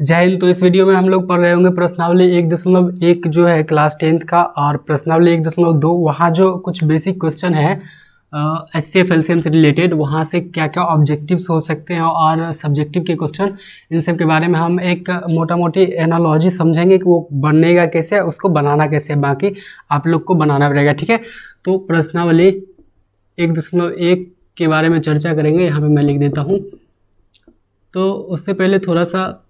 जय हिंद। तो इस वीडियो में हम लोग पढ़ रहे होंगे प्रश्नावली 1.1 जो है क्लास 10th का, और प्रश्नावली 1.2 वहाँ जो कुछ बेसिक क्वेश्चन है HCF एलसीएम से रिलेटेड, वहाँ से क्या क्या ऑब्जेक्टिव्स हो सकते हैं और सब्जेक्टिव के क्वेश्चन, इन सब के बारे में हम एक मोटा मोटी एनालॉजी समझेंगे कि वो बनेगा कैसे, उसको बनाना कैसे है, बाकी आप लोग को बनाना पड़ेगा। ठीक है, तो प्रश्नावली 1.1 के बारे में चर्चा करेंगे। यहाँ पे मैं लिख देता हूँ। तो उससे पहले थोड़ा सा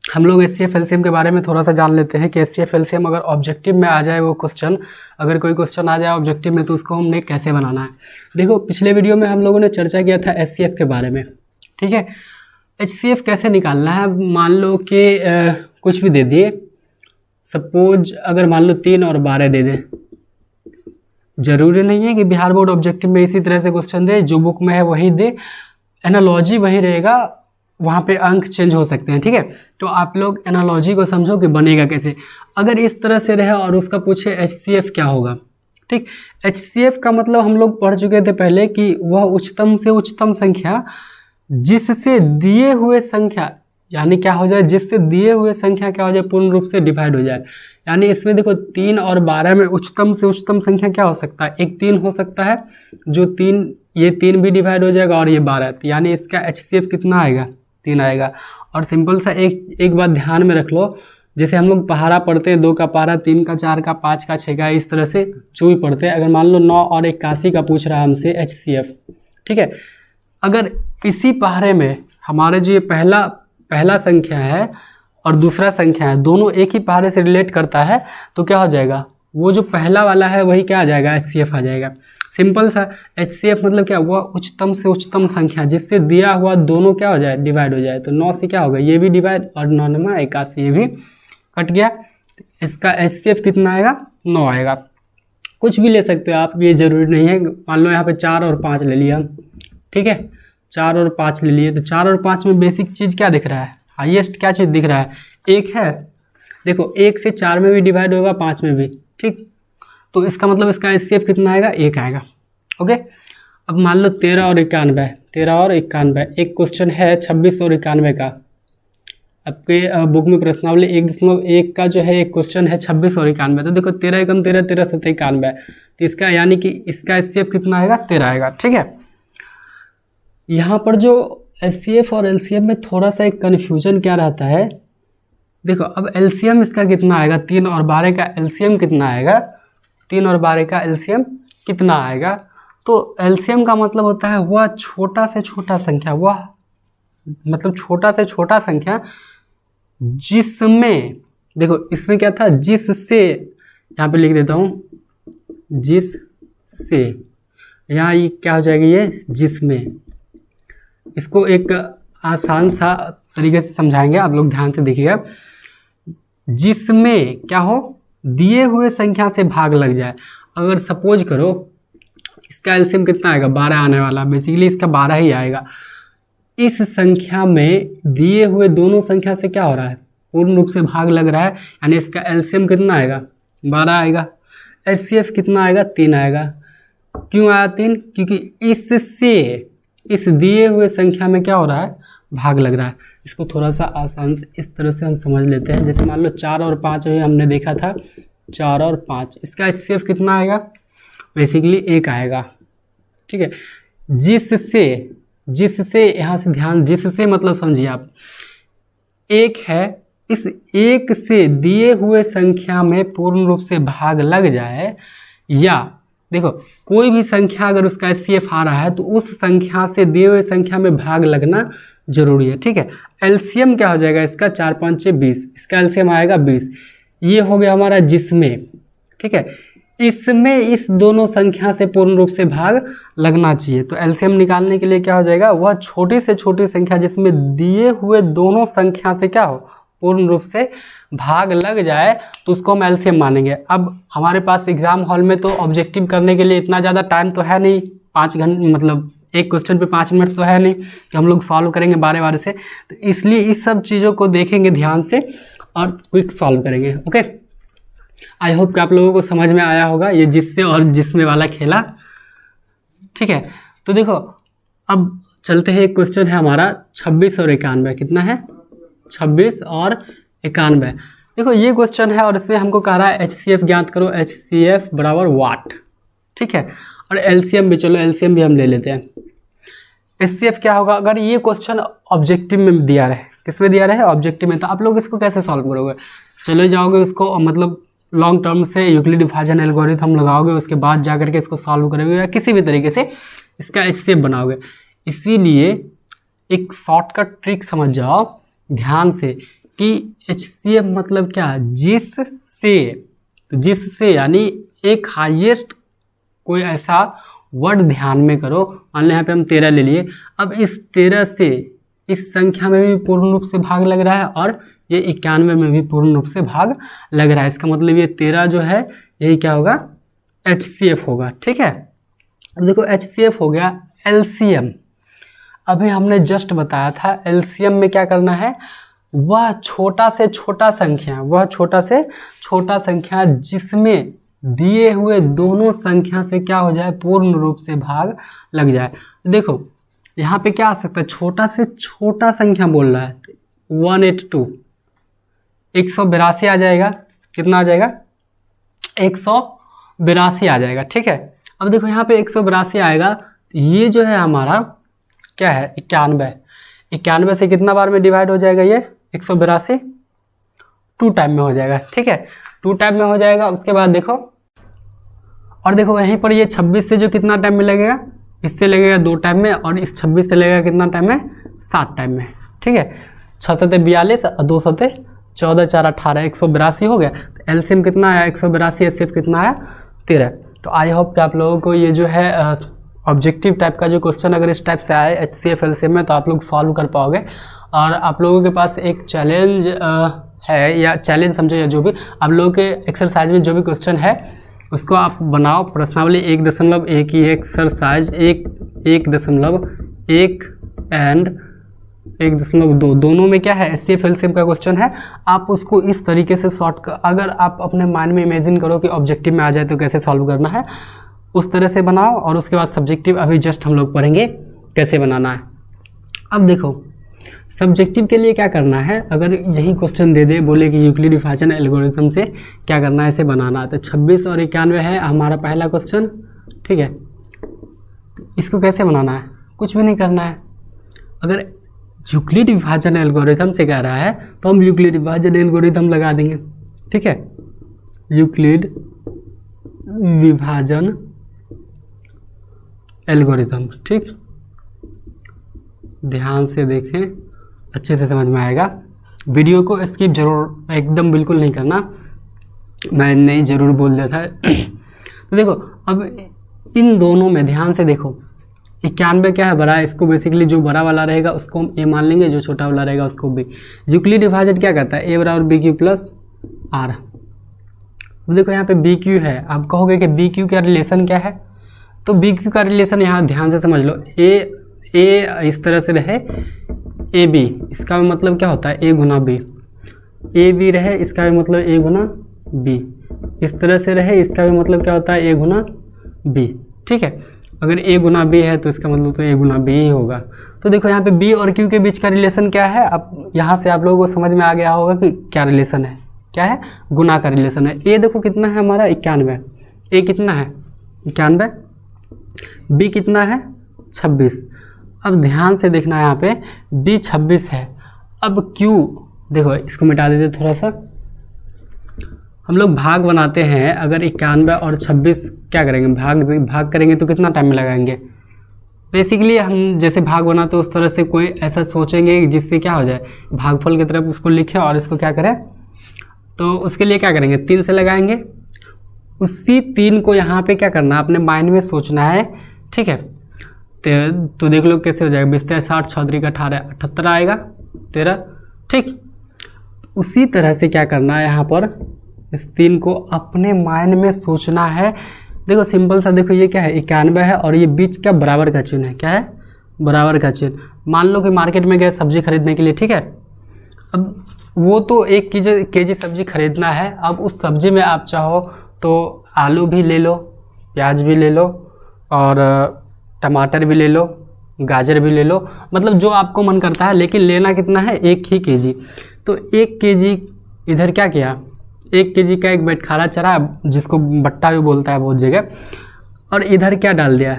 हम लोग HCF एलसीएम के बारे में थोड़ा सा जान लेते हैं कि HCF एलसीएम अगर ऑब्जेक्टिव में आ जाए, वो क्वेश्चन अगर कोई क्वेश्चन आ जाए ऑब्जेक्टिव में, तो उसको हमने कैसे बनाना है। देखो, पिछले वीडियो में हम लोगों ने चर्चा किया था HCF के बारे में। ठीक है, HCF कैसे निकालना है। मान लो कि कुछ भी दे दिए, सपोज अगर मान लो 3 और 12 दे दें, जरूरी नहीं है कि बिहार बोर्ड ऑब्जेक्टिव में इसी तरह से क्वेश्चन दे, जो बुक में है वही दे, एनालॉजी वही रहेगा, वहाँ पे अंक चेंज हो सकते हैं। ठीक है, तो आप लोग एनालॉजी को समझो कि बनेगा कैसे। अगर इस तरह से रहे और उसका पूछे HCF क्या होगा। ठीक, HCF का मतलब हम लोग पढ़ चुके थे पहले कि वह उच्चतम से उच्चतम संख्या जिससे दिए हुए संख्या, यानी क्या हो जाए, जिससे दिए हुए संख्या क्या हो जाए, पूर्ण रूप से डिवाइड हो जाए। यानी इसमें देखो 3 और 12 में उच्चतम से उच्चतम संख्या क्या हो सकता है, एक 3 हो सकता है, जो 3, ये 3 भी डिवाइड हो जाएगा और ये 12, यानी इसका HCF कितना आएगा, 3 आएगा। और सिंपल सा एक बात ध्यान में रख लो, जैसे हम लोग पहाड़ा पढ़ते हैं, 2 का पारा, 3 का 4 का 5 का 6 का, इस तरह से चूई पढ़ते हैं। अगर मान लो 9 और 81 का पूछ रहा है हमसे HCF, ठीक है, अगर इसी पहाड़े में हमारे जो ये पहला संख्या है और दूसरा संख्या है, दोनों एक ही पहाड़े से रिलेट करता है, तो क्या हो जाएगा, वो जो पहला वाला है वही क्या आ जाएगा, HCF आ जाएगा। सिंपल सा HCF मतलब क्या हुआ, उच्चतम से उच्चतम संख्या जिससे दिया हुआ दोनों क्या हो जाए, डिवाइड हो जाए। तो 9 से क्या होगा, ये भी डिवाइड, और 9 में 81, ये भी कट गया। इसका HCF कितना आएगा, 9 आएगा। कुछ भी ले सकते हो आप, ये जरूरी नहीं है। मान लो यहाँ पे 4 और 5 ले लिया, ठीक है, 4 और 5 ले लिए, तो 4 और 5 में बेसिक चीज़ क्या दिख रहा है, हाईएस्ट क्या चीज़ दिख रहा है, 1 है। देखो 1 से 4 में भी डिवाइड होगा, 5 में भी, ठीक, तो इसका मतलब इसका HCF कितना आएगा, 1 आएगा। ओके, अब मान लो 13 और 91, एक क्वेश्चन है 26 और 91 का। आपके बुक में प्रश्नावली 1.1 का जो है एक क्वेश्चन है 26 और 91। तो देखो 13 एकम 13, 13 सत्ते 91, तो इसका यानी कि इसका HCF कितना आएगा, 13 आएगा। ठीक है, यहाँ पर जो HCF और LCM में थोड़ा सा एक कन्फ्यूजन क्या रहता है, देखो अब LCM इसका कितना आएगा, 3 और 12 का LCM कितना आएगा, 3 और 12 का LCM कितना आएगा। तो LCM का मतलब होता है वह छोटा से छोटा संख्या, वह मतलब छोटा से छोटा संख्या जिसमें, देखो इसमें क्या था, जिससे, यहाँ पे लिख देता हूँ, जिससे, यहाँ ये क्या हो जाएगी, ये जिसमें। इसको एक आसान सा तरीके से समझाएंगे, आप लोग ध्यान से देखिएगा। जिसमें क्या हो, दिए हुए संख्या से भाग लग जाए। अगर सपोज करो इसका LCM कितना आएगा, 12 आने वाला, बेसिकली इसका 12 ही आएगा। इस संख्या में दिए हुए दोनों संख्या से क्या हो रहा है, पूर्ण रूप से भाग लग रहा है, यानी इसका LCM कितना आएगा, 12 आएगा। HCF कितना आएगा, 3 आएगा। क्यों आया 3, क्योंकि इससे इस दिए हुए संख्या में क्या हो रहा है, भाग लग रहा है। इसको थोड़ा सा आसान से इस तरह से हम समझ लेते हैं। जैसे मान लो 4 और 5 अभी हमने देखा था, 4 और 5, इसका HCF कितना आएगा, बेसिकली 1 आएगा। ठीक है, जिससे यहाँ से ध्यान, जिससे मतलब समझिए आप, 1 है, इस 1 से दिए हुए संख्या में पूर्ण रूप से भाग लग जाए, या देखो कोई भी संख्या अगर उसका HCF आ रहा है तो उस संख्या से दिए हुए संख्या में भाग लगना जरूरी है। ठीक है, LCM क्या हो जाएगा इसका, 4 5 6 20, इसका LCM आएगा 20। ये हो गया हमारा जिसमें। ठीक है, इसमें इस दोनों संख्या से पूर्ण रूप से भाग लगना चाहिए। तो LCM निकालने के लिए क्या हो जाएगा, वह छोटी से छोटी संख्या जिसमें दिए हुए दोनों संख्या से क्या हो, पूर्ण रूप से भाग लग जाए, तो उसको हम LCM मानेंगे। अब हमारे पास एग्जाम हॉल में तो ऑब्जेक्टिव करने के लिए इतना ज़्यादा टाइम तो है नहीं, 5 घंटे, मतलब एक क्वेश्चन पे 5 मिनट तो है नहीं कि हम लोग सॉल्व करेंगे बारे बारे से। तो इसलिए इस सब चीज़ों को देखेंगे ध्यान से और क्विक सॉल्व करेंगे। ओके, आई होप कि आप लोगों को समझ में आया होगा ये जिससे और जिसमें वाला खेला। ठीक है, तो देखो अब चलते हैं, एक क्वेश्चन है हमारा 26 और 91, कितना है, 26 और 91। देखो ये क्वेश्चन है और इसमें हमको कह रहा है HCF ज्ञात करो, HCF बराबर वाट, ठीक है। और LCM भी, चलो LCM भी हम ले लेते हैं। HCF क्या होगा, अगर ये क्वेश्चन ऑब्जेक्टिव में दिया रहे, किस में दिया रहे, ऑब्जेक्टिव में, तो आप लोग इसको कैसे सॉल्व करोगे, चले जाओगे उसको मतलब लॉन्ग टर्म से यूक्लिड डिवीजन एल्गोरिथम लगाओगे, उसके बाद जाकर के इसको सॉल्व करोगे या किसी भी तरीके से इसका HCF बनाओगे। इसीलिए एक शॉर्टकट ट्रिक समझ जाओ ध्यान से कि HCF मतलब क्या, जिससे यानी एक हाईएस्ट कोई ऐसा वर्ड ध्यान में करो। मान लो यहाँ पे हम 13 ले लिए, अब इस 13 से इस संख्या में भी पूर्ण रूप से भाग लग रहा है और ये 91 में भी पूर्ण रूप से भाग लग रहा है। इसका मतलब ये 13 जो है यही क्या होगा, HCF होगा, ठीक है। अब देखो HCF हो गया। LCM अभी हमने जस्ट बताया था, LCM में क्या करना है, वह छोटा से छोटा संख्या जिसमें दिए हुए दोनों संख्या से क्या हो जाए, पूर्ण रूप से भाग लग जाए। देखो यहाँ पे क्या आ सकता है, छोटा से छोटा संख्या बोल रहा है 182, 182 आ जाएगा, कितना आ जाएगा, 182 आ जाएगा, ठीक है। अब देखो यहाँ पे 182 आएगा, ये जो है हमारा क्या है 91 से कितना बार में डिवाइड हो जाएगा, ये 182 2 टाइम में हो जाएगा, ठीक है, 2 टाइम में हो जाएगा। उसके बाद देखो, और देखो यहीं पर ये 26 से जो कितना टाइम में लगेगा, इससे लगेगा 2 टाइम में, और इस 26 से लगेगा कितना टाइम में, 7 टाइम में, ठीक है। 6 सते 42 और 2 सते 14, 4 18, 182 हो गया। तो एलसीएम कितना आया, 182, एचसीएफ कितना आया, 13। तो आई होप कि आप लोगों को ये जो है ऑब्जेक्टिव टाइप का जो क्वेश्चन अगर इस टाइप से आए HCF LCM में, तो आप लोग सॉल्व कर पाओगे। और आप लोगों के पास एक चैलेंज है, या चैलेंज समझो, या जो भी आप लोगों के एक्सरसाइज में जो भी क्वेश्चन है उसको आप बनाओ। प्रश्नावली 1.1 की एक्सरसाइज 1.1 एंड 1.2 दोनों में क्या है HCF LCM का क्वेश्चन है। आप उसको इस तरीके से अगर आप अपने माइंड में इमेजिन करो कि ऑब्जेक्टिव में आ जाए तो कैसे सॉल्व करना है, उस तरह से बनाओ। और उसके बाद सब्जेक्टिव अभी जस्ट हम लोग पढ़ेंगे कैसे बनाना है। अब देखो सब्जेक्टिव के लिए क्या करना है, अगर यही क्वेश्चन दे दे, बोले कि यूक्लिड डिवीजन एल्गोरिथम से क्या करना है, इसे बनाना है, तो 26 और 91 है हमारा पहला क्वेश्चन, ठीक है। इसको कैसे बनाना है, कुछ भी नहीं करना है। अगर यूक्लिड विभाजन एल्गोरिथम से कह रहा है तो हम यूक्लिड विभाजन एल्गोरिथम लगा देंगे, ठीक है। यूक्लिड विभाजन एल्गोरिथम, ठीक, ध्यान से देखें, अच्छे से समझ में आएगा। वीडियो को स्किप जरूर, एकदम बिल्कुल नहीं करना, मैं नहीं जरूर बोल दिया था। तो देखो अब इन दोनों में ध्यान से देखो, 91 क्या है, बड़ा है, इसको बेसिकली जो बड़ा वाला रहेगा उसको हम ए मान लेंगे, जो छोटा वाला रहेगा उसको बी। यूक्लिड विभाजन क्या कहता है, ए बराबर बी क्यू प्लस आर। देखो यहाँ पे बी क्यू है, आप कहोगे कि बी क्यू का रिलेशन क्या है, तो बी क्यू का रिलेशन यहाँ ध्यान से समझ लो, ए इस तरह से रहे, ए बी, इसका भी मतलब क्या होता है ए गुना बी, ए बी रहे, इसका भी मतलब ए गुना बी, इस तरह से रहे, इसका भी मतलब क्या होता है ए गुना बी, ठीक है। अगर ए गुना बी है तो इसका मतलब तो ए गुना बी ही होगा। तो देखो यहाँ पे बी और क्यू के बीच का रिलेशन क्या है, अब यहाँ से आप लोगों को समझ में आ गया होगा कि क्या रिलेशन है, क्या है, गुना का रिलेशन है। ए देखो कितना है हमारा 91, ए कितना है 91, बी कितना है 26। अब ध्यान से देखना है, यहाँ पे बी 26 है, अब क्यू देखो, इसको मिटा देते थोड़ा सा, हम लोग भाग बनाते हैं। अगर 91 और 26 क्या करेंगे, भाग करेंगे तो कितना टाइम में लगाएंगे। बेसिकली हम जैसे भाग बनाते उस तरह से कोई ऐसा सोचेंगे जिससे क्या हो जाए, भागफल की तरफ उसको लिखें और इसको क्या करें, तो उसके लिए क्या करेंगे, 3 से लगाएंगे। उसी 3 को यहाँ पे क्या करना है, अपने माइंड में सोचना है, ठीक है। तो देख लो कैसे हो जाएगा, 20 60 6 का 18 78 आएगा 13, ठीक। उसी तरह से क्या करना है, यहाँ पर इस 3 को अपने माइंड में सोचना है। देखो सिंपल सा, देखो ये क्या है 91 है और ये बीच का बराबर का चिन्ह है, क्या है, बराबर का चिन्ह। मान लो कि मार्केट में गए सब्जी खरीदने के लिए, ठीक है। अब वो तो 1 केजी सब्जी खरीदना है, अब उस सब्जी में आप चाहो तो आलू भी ले लो, प्याज भी ले लो और टमाटर भी ले लो, गाजर भी ले लो, मतलब जो आपको मन करता है, लेकिन लेना कितना है 1 ही केजी। तो 1 केजी इधर क्या किया, 1 केजी का एक बटखारा चरा, जिसको बट्टा भी बोलता है बहुत जगह, और इधर क्या डाल दिया,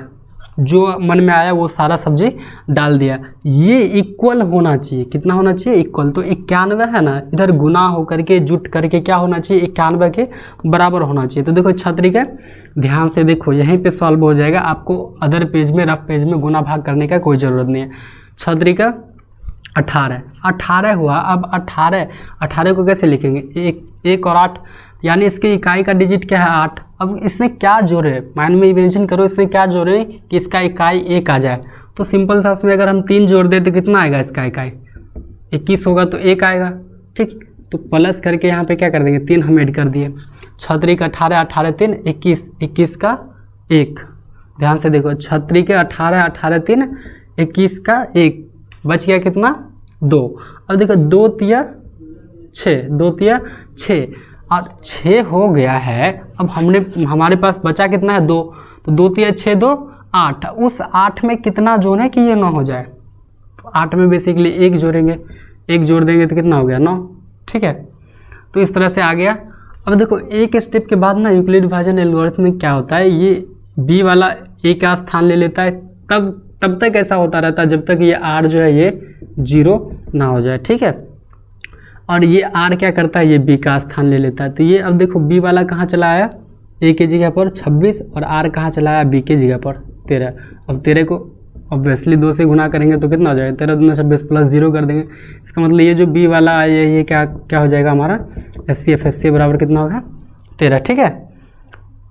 जो मन में आया वो सारा सब्जी डाल दिया। ये इक्वल होना चाहिए, कितना होना चाहिए, इक्वल। तो 91 है ना, इधर गुना होकर के जुट करके क्या होना चाहिए, 91 के बराबर होना चाहिए। तो देखो छतरी का ध्यान से देखो, यहीं पे सॉल्व हो जाएगा, आपको अदर पेज में, रफ पेज में गुना भाग करने का कोई ज़रूरत नहीं है। छतरी का 18 हुआ। अब 18 को कैसे लिखेंगे, 1 और 8, यानी इसकी इकाई का डिजिट क्या है 8। अब इसमें क्या जोड़े, माइंड में इमेजिन करो, इसमें क्या जोड़े कि इसका इकाई 1 आ जाए। तो सिंपल सा उसमें अगर हम 3 जोड़ दें तो कितना आएगा, इसका इकाई 21 होगा तो 1 आएगा, ठीक। तो प्लस करके यहाँ पे क्या कर देंगे, 3 हम ऐड कर दिए। छतरी का 18, 18 3 21, 21 का 1। ध्यान से देखो, छतरी के 18, 18 3 21 का 1, बच गया कितना 2। अब देखो 2 तिया 6, 2 तिया 6, और 6 हो गया है। अब हमारे पास बचा कितना है 2, तो 2 तिया 6 2 8। उस 8 में कितना जोड़े कि ये 9 हो जाए, तो 8 में बेसिकली 1 जोड़ेंगे, 1 जोड़ देंगे तो कितना हो गया 9, ठीक है। तो इस तरह से आ गया। अब देखो एक स्टेप के बाद ना यूक्लिड विभाजन एल्गोरिथम में क्या होता है, ये बी वाला ए का स्थान ले लेता है, तब तक ऐसा होता रहता है जब तक ये आर जो है ये 0 ना हो जाए, ठीक है। और ये आर क्या करता है, ये बी का स्थान ले लेता है। तो ये अब देखो बी वाला कहाँ चला आया, ए की जगह पर 26, और आर कहाँ चला आया, बी की जगह पर 13। अब 13 को ऑब्वियसली 2 से गुना करेंगे तो कितना हो जाएगा, 13 दूना 26 प्लस 0 कर देंगे। इसका मतलब ये जो बी वाला आया ये क्या हो जाएगा हमारा SCF बराबर कितना होगा 13, ठीक है।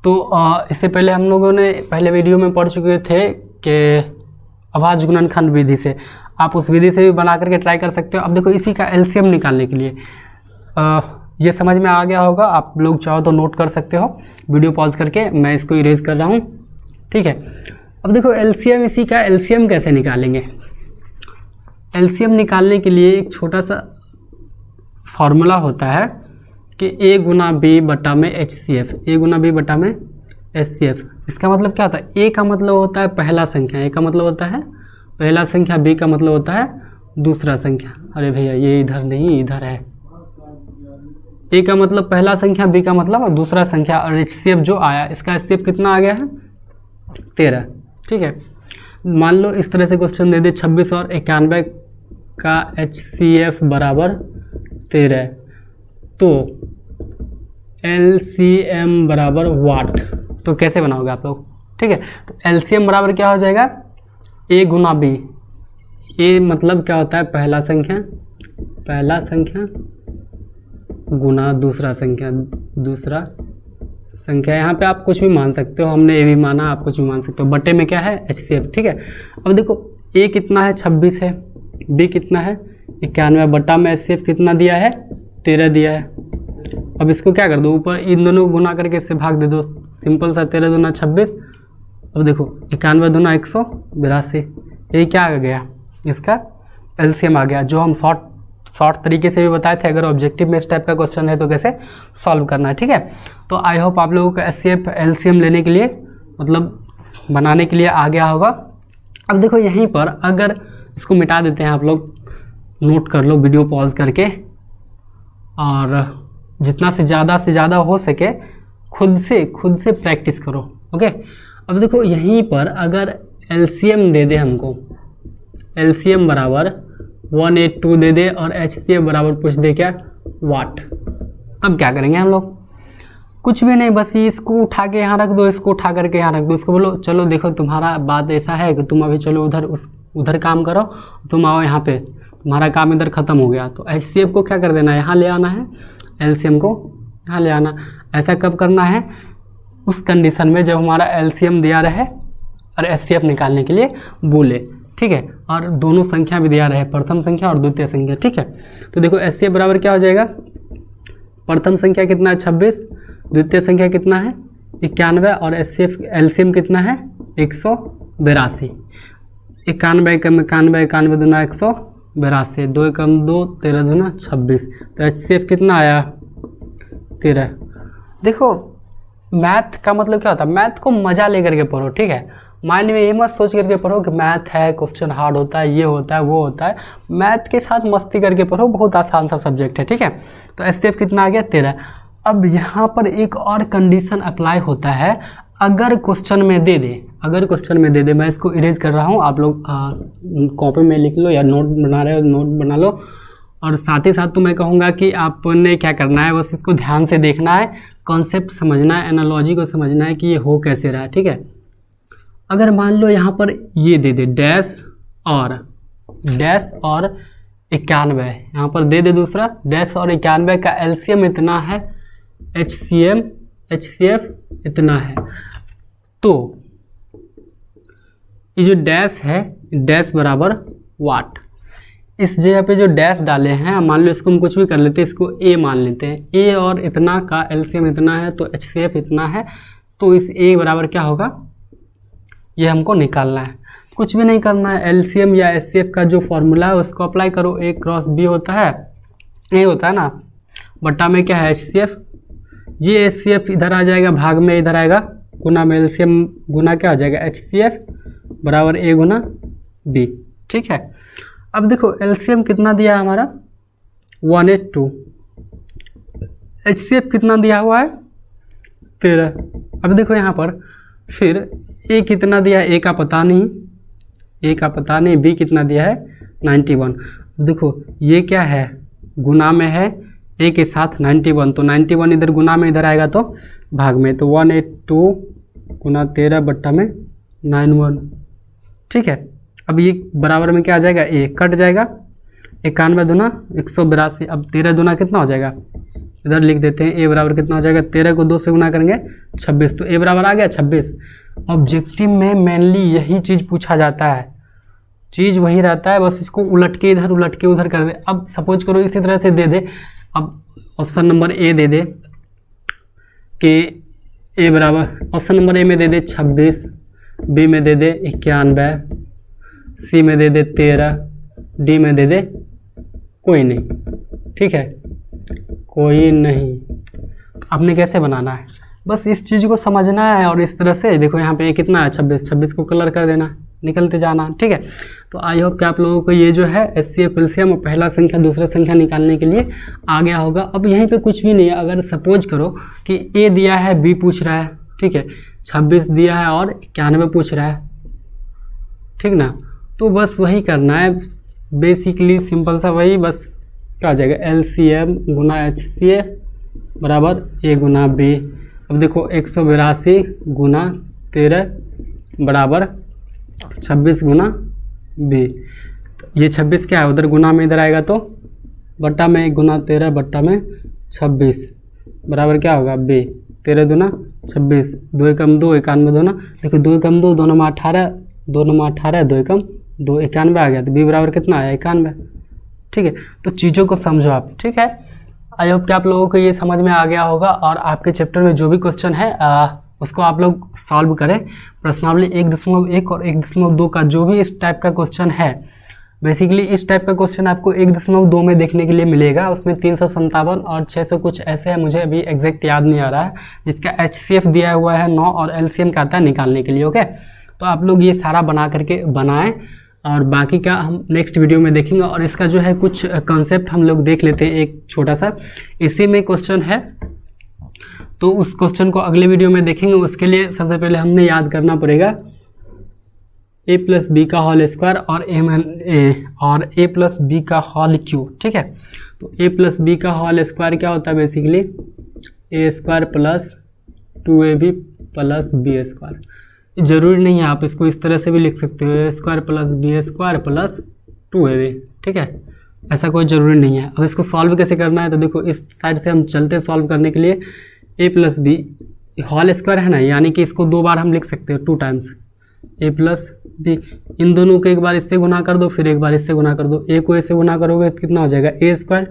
तो इससे पहले हम लोगों ने पहले वीडियो में पढ़ चुके थे कि अभाज्य गुणनखंड विधि से, आप उस विधि से भी बना करके ट्राई कर सकते हो। अब देखो इसी का एलसीएम निकालने के लिए ये समझ में आ गया होगा, आप लोग चाहो तो नोट कर सकते हो, वीडियो पॉज करके मैं इसको इरेज कर रहा हूँ, ठीक है। अब देखो एलसीएम, इसी का एलसीएम कैसे निकालेंगे। एलसीएम निकालने के लिए एक छोटा सा फॉर्मूला होता है कि a गुना बी बटा में HCF, a गुना बी बटा में HCF। इसका मतलब क्या होता है, a का मतलब होता है पहला संख्या, a का मतलब होता है पहला संख्या, b का मतलब होता है दूसरा संख्या। अरे भैया ये इधर नहीं, इधर है। a का मतलब पहला संख्या, b का मतलब दूसरा संख्या, और HCF जो आया इसका HCF कितना आ गया है 13, ठीक है। मान लो इस तरह से क्वेश्चन दे दे 26 और 91 का HCF बराबर 13, तो LCM बराबर वाट। तो कैसे बनाओगे आप लोग, ठीक है। तो LCM बराबर क्या हो जाएगा, a गुना b। a मतलब क्या होता है पहला संख्या गुना दूसरा संख्या, यहाँ पे आप कुछ भी मान सकते हो, हमने a भी माना, आप कुछ भी मान सकते हो। बटे में क्या है HCF, ठीक है। अब देखो a कितना है 26 है, b कितना है 91, बटा में HCF कितना दिया है 13 दिया है। अब इसको क्या कर दो, ऊपर इन दोनों गुना करके इससे भाग दे दो, सिंपल सा 13 दूना 26। अब देखो 91 दूना 182, ये क्या आ गया, इसका एलसीएम आ गया, जो हम शॉर्ट तरीके से भी बताए थे। अगर ऑब्जेक्टिव में इस टाइप का क्वेश्चन है तो कैसे सॉल्व करना है, ठीक है। तो आई होप आप लोगों का HCF एलसीएम लेने के लिए, मतलब बनाने के लिए आ गया होगा। अब देखो यहीं पर अगर इसको मिटा देते हैं, आप लोग नोट कर लो वीडियो पॉज करके, और जितना से ज़्यादा हो सके खुद से प्रैक्टिस करो, ओके। अब देखो यहीं पर अगर एलसीएम दे दे हमको, एलसीएम बराबर 182 दे दे और HCF बराबर पूछ दे क्या वाट। अब क्या करेंगे हम लोग, कुछ भी नहीं, बस इसको उठा के यहाँ रख दो, इसको उठा करके यहाँ रख दो, इसको बोलो चलो देखो तुम्हारा बात ऐसा है कि तुम अभी चलो उधर काम करो, तुम आओ यहाँ पे, तुम्हारा काम इधर ख़त्म हो गया। तो HCF को क्या कर देना है, यहाँ ले आना है, LCM को यहाँ ले आना। ऐसा कब करना है, उस कंडीशन में जब हमारा LCM दिया रहे और HCF निकालने के लिए बोले, ठीक है, और दोनों संख्या भी दिया रहे, प्रथम संख्या और द्वितीय संख्या, ठीक है। तो देखो HCF बराबर क्या हो जाएगा, प्रथम संख्या कितना है 26, द्वितीय संख्या कितना है 91, और LCM कितना है 182। 91 दूना 182, 2 एकम 2, 13 दूना 26। तो HCF कितना आया 13। देखो मैथ का मतलब क्या होता है, मैथ को मज़ा लेकर के पढ़ो, ठीक है। माइंड में ये मत सोच करके पढ़ो कि मैथ है, क्वेश्चन हार्ड होता है, ये होता है, वो होता है। मैथ के साथ मस्ती करके पढ़ो, बहुत आसान सा सब्जेक्ट है, ठीक है। तो एचसीएफ कितना आ गया 13। अब यहाँ पर एक और कंडीशन अप्लाई होता है, अगर क्वेश्चन में दे दे, अगर क्वेश्चन में दे दे, मैं इसको इरेज कर रहा हूँ, आप लोग कॉपी में लिख लो या नोट बना रहे हो नोट बना लो। और साथ ही साथ तो मैं कहूँगा कि आपने क्या करना है, बस इसको ध्यान से देखना है, कॉन्सेप्ट समझना है, एनालॉजी को समझना है कि ये हो कैसे रहा है, ठीक है। अगर मान लो यहाँ पर ये दे दे डैश और 91, यहाँ पर दे दे दूसरा डैश और 91 का एलसीएम इतना है, एचसीएफ इतना है, तो ये जो डैश है, डैश बराबर वाट, इस जगह पे जो डैश डाले हैं, मान लो इसको हम कुछ भी कर लेते हैं, इसको ए मान लेते हैं, ए और इतना का एलसीएम इतना है, तो एचसीएफ इतना है, तो इस ए बराबर क्या होगा, ये हमको निकालना है। कुछ भी नहीं करना है, एलसीएम या एचसीएफ का जो फॉर्मूला है उसको अप्लाई करो, ए क्रॉस बी होता है, ए होता है ना, बट्टा में क्या है एचसीएफ, ये एचसीएफ इधर आ जाएगा, भाग में इधर आएगा, गुना में एलसीएम गुना क्या हो जाएगा एचसीएफ बराबर ए गुना बी, ठीक है। अब देखो एलसीएम कितना दिया है हमारा 182, एचसीएफ कितना दिया हुआ है 13। अब देखो यहाँ पर फिर ए कितना दिया है, ए का पता नहीं, बी कितना दिया है 91। देखो ये क्या है, गुना में है, ए के साथ 91, तो 91 इधर गुना में इधर आएगा तो भाग में, तो 182 गुना 13 बट्टा में 91, ठीक है। अब ये बराबर में क्या आ जाएगा, ए कट जाएगा, 91 दूना 182, अब 13 दूना कितना हो जाएगा, इधर लिख देते हैं, ए बराबर कितना हो जाएगा, 13 को 2 से गुना करेंगे 26, तो ए बराबर आ गया 26। ऑब्जेक्टिव में मेनली यही चीज़ पूछा जाता है, चीज़ वही रहता है, बस इसको उलट के इधर उलट के उधर कर दे। अब सपोज करो इसी तरह से दे दे, अब ऑप्शन नंबर ए दे दे कि ए बराबर, ऑप्शन नंबर ए में दे दे 26, बी में दे दे 91, सी में दे दे 13, डी में दे दे कोई नहीं, ठीक है, कोई नहीं। आपने कैसे बनाना है, बस इस चीज़ को समझना है, और इस तरह से देखो यहाँ पे कितना है 26 को कलर कर देना, निकलते जाना, ठीक है। तो आई होप कि आप लोगों को ये जो है एचसीएफ एलसीएम और पहला संख्या दूसरा संख्या निकालने के लिए आ गया होगा। अब यहीं पे कुछ भी नहीं है, अगर सपोज करो कि ए दिया है, बी पूछ रहा है, ठीक है, 26 दिया है और 91 पूछ रहा है, ठीक ना, तो बस वही करना है, बेसिकली सिंपल सा वही, बस क्या हो जाएगा एलसीएम गुना एचसीएफ बराबर ए गुना बी। अब देखो 182 गुना 13 बराबर 26 गुना बी, ये 26 क्या है, उधर गुना में इधर आएगा तो बट्टा में गुना 13 बट्टा में 26 बराबर क्या होगा बी, 13 दूना 26, 2 एकम 2, 91 दूना, देखो 2 एकम 2, 2 नंबर 18, 2 नंबर 18, 2 एकम 2, 91 आ गया, तो बी बराबर कितना आया 91, ठीक है। तो चीज़ों को समझो आप, ठीक है। आई होप कि आप लोगों को ये समझ में आ गया होगा, और आपके चैप्टर में जो भी क्वेश्चन है उसको आप लोग सॉल्व करें। प्रश्नावली 1.1 और 1.2 का जो भी इस टाइप का क्वेश्चन है, बेसिकली इस टाइप का क्वेश्चन आपको 1.2 में देखने के लिए मिलेगा। उसमें 357 और 600 कुछ ऐसे है, मुझे अभी एग्जैक्ट याद नहीं आ रहा है, जिसका एचसीएफ दिया हुआ है 9 और एलसीएम का आता है निकालने के लिए, ओके। तो आप लोग ये सारा बना करके बनाएं, और बाकी का हम नेक्स्ट वीडियो में देखेंगे। और इसका जो है कुछ कॉन्सेप्ट हम लोग देख लेते हैं, एक छोटा सा इसी में क्वेश्चन है, तो उस क्वेश्चन को अगले वीडियो में देखेंगे। उसके लिए सबसे पहले हमने याद करना पड़ेगा a प्लस बी का होल स्क्वायर और a प्लस बी का होल क्यूब, ठीक है। तो a प्लस बी का होल स्क्वायर क्या होता है, basically a square plus 2ab plus B square. जरूरी नहीं है, आप इसको इस तरह से भी लिख सकते हो, a square plus B square plus 2ab, ठीक है, ऐसा कोई ज़रूरी नहीं है। अब इसको सॉल्व कैसे करना है, तो देखो इस साइड से हम चलते हैं सॉल्व करने के लिए। a plus b whole square है ना, यानी कि इसको 2 बार हम लिख सकते हो, 2 टाइम्स a प्लस बी। इन दोनों को एक बार इससे गुना कर दो, फिर एक बार इससे गुना कर दो। a को ऐसे गुना करोगे तो कितना हो जाएगा a स्क्वायर,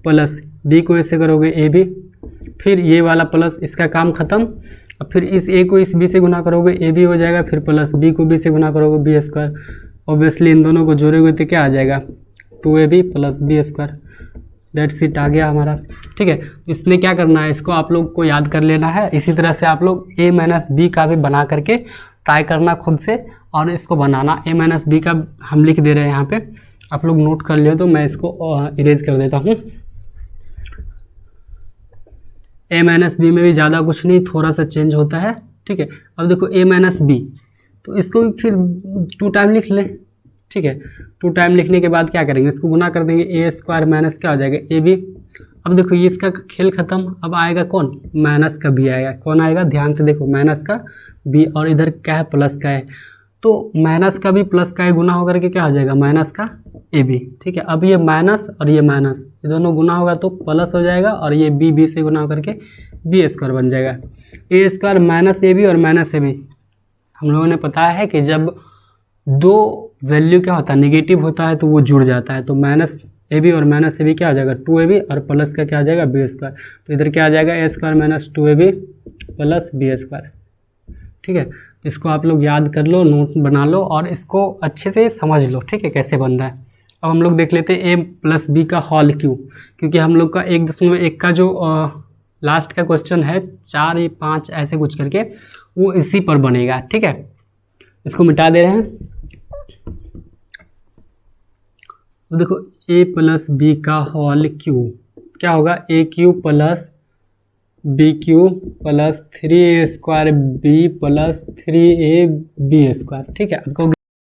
प्लस b को ऐसे करोगे ab, फिर ये वाला प्लस, इसका काम खत्म। अब फिर इस a को इस b से गुना करोगे ab हो जाएगा, फिर प्लस b को b से गुना करोगे b स्क्वायर। ऑब्वियसली इन दोनों को जोड़ोगे तो क्या आ जाएगा 2ab plus B square. That's it, आ गया हमारा। ठीक है, इसमें क्या करना है, इसको आप लोग को याद कर लेना है। इसी तरह से आप लोग a माइनस बी का भी बना करके ट्राई करना खुद से, और इसको बनाना। a माइनस बी का हम लिख दे रहे हैं यहाँ पे, आप लोग नोट कर लियो, तो मैं इसको इरेज कर देता हूँ। a माइनस बी में भी ज़्यादा कुछ नहीं, थोड़ा सा चेंज होता है। ठीक है, अब देखो a माइनस बी, तो इसको भी फिर 2 टाइम लिख लें। ठीक है, 2 टाइम लिखने के बाद क्या करेंगे, इसको गुना कर देंगे, ए स्क्वायर माइनस क्या हो जाएगा ए बी। अब देखो ये इसका खेल खत्म, अब आएगा कौन, माइनस का बी आएगा। कौन आएगा, ध्यान से देखो, माइनस का बी, और इधर क्या है, प्लस का है, तो माइनस का भी प्लस का है गुना होकर के क्या हो जाएगा, माइनस का ए बी। ठीक है, अब ये माइनस और ये माइनस, ये दोनों गुना होगा तो प्लस हो जाएगा, और ये बी बी से गुना होकर के बी स्क्वायर बन जाएगा। A square minus A B और माइनस ए बी, हम लोगों ने पता है कि जब दो वैल्यू क्या होता है, नेगेटिव होता है, तो वो जुड़ जाता है। तो माइनस ए बी और माइनस ए बी क्या हो जाएगा, 2ab, और प्लस का क्या आ जाएगा, बी स्क्वायर। तो इधर क्या आ जाएगा, A square minus 2ab plus B square. ठीक है, इसको आप लोग याद कर लो, नोट बना लो, और इसको अच्छे से समझ लो। ठीक है, कैसे बन रहा है। अब हम लोग देख लेते हैं a प्लस बी का होल क्यों, क्योंकि हम लोग का 1.1 का जो लास्ट का क्वेश्चन है, 4 या 5 ऐसे कुछ करके, वो इसी पर बनेगा। ठीक है, इसको मिटा दे रहे हैं। अब देखो a प्लस बी का होल क्यू क्या होगा, A cube plus B cube plus 3a square B plus 3ab square. ठीक है, आपको